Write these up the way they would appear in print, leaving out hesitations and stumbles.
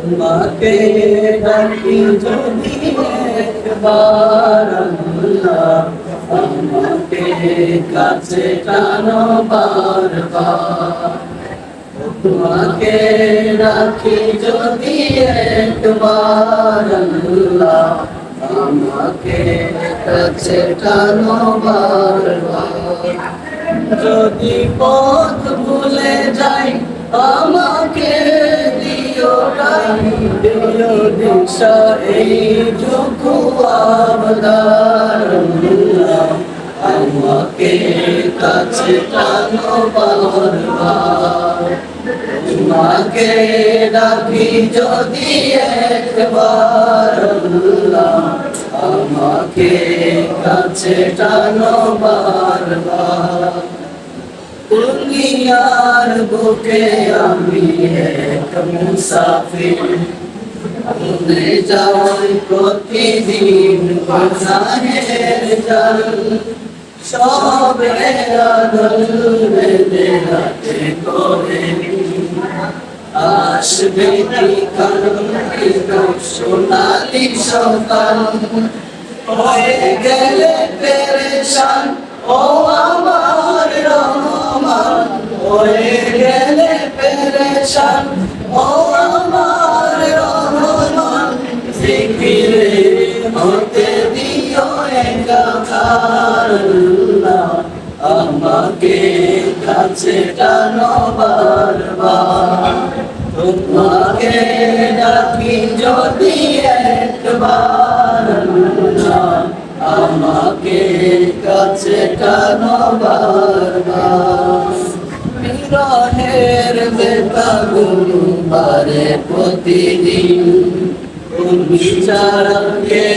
তোমাকে ডাকি যদি একবার আল্লাহ, আমাকে কাছে টানো বারবার। তোমাকে ডাকি যদি একবার আল্লাহ, আমাকে কাছে টানো বারবার। যদি পথ ভুলে যাই আমাকে দিও দিশা, এইটুকু আবদার আল্লাহ, আমাকে কাছে টানো বারবার। তোমাকে ডাকি যদি একবার আল্লাহ, আমাকে কাছে টানো বারবার। দুনিয়ার বুকে আমি এক মুসাফির, ভুলে যাই প্রতিদিন গুনাহের জাল। সবের আদল বেঁধে হাতে করে আসবে কি কাঙ্ক্ষিত সোনালি সকাল। হয়ে গেলে পেরেশান ও আমার রহমান, হয়ে গেলে পেরেশান ও আমার রহমান। জিকিরে হতে দিও একাকার আল্লাহ, আমাকে কাছে টানো বারবার। তোমাকে ডাকি যদি একবার আল্লাহ, আমাকে কাছে টানো বারবার। বিরহের বেতাগুলো বারে প্রতিদিন, তুমি ছাড়া কে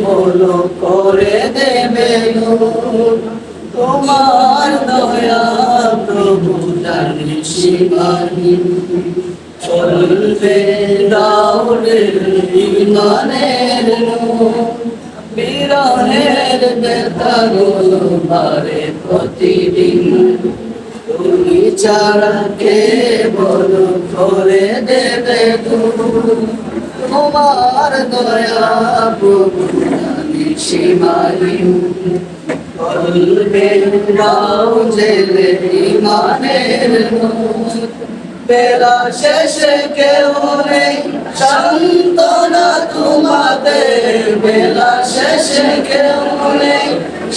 বলো করে দেবে নূর। তোমার দয়া প্রভু জানি সীমাহীন, চলবে দাউড়ে ইমানের নূর। বিরহের বেতাগুলো বারে প্রতিদিন, তুমি ছাড়া কে বলো করে দেবে দূর। তোমার দয়া প্রভু জানি সীমাহীন, চলবে দাও জেলে ইমানের নূর। বেলা শেষে কেউ নেই সান্ত্বনা তোমাদের, বেলা শেষে কেউ নেই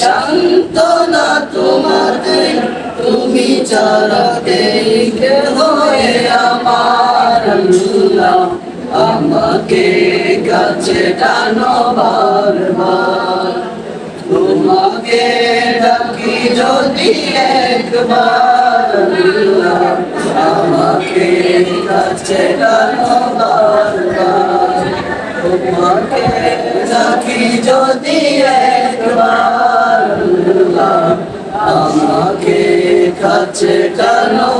সান্ত্বনা তোমাদের। তুমি ছাড়া দেই কেহ আমার আল্লাহ, আমাকে কাছে টানো বারবার। তোমাকে ডাকি যদি একবার আল্লাহ, আমাকে কাছে টানো বারবার। তোমাকে ডাকি যদি একবার আল্লাহ, আমাকে কাছে টানো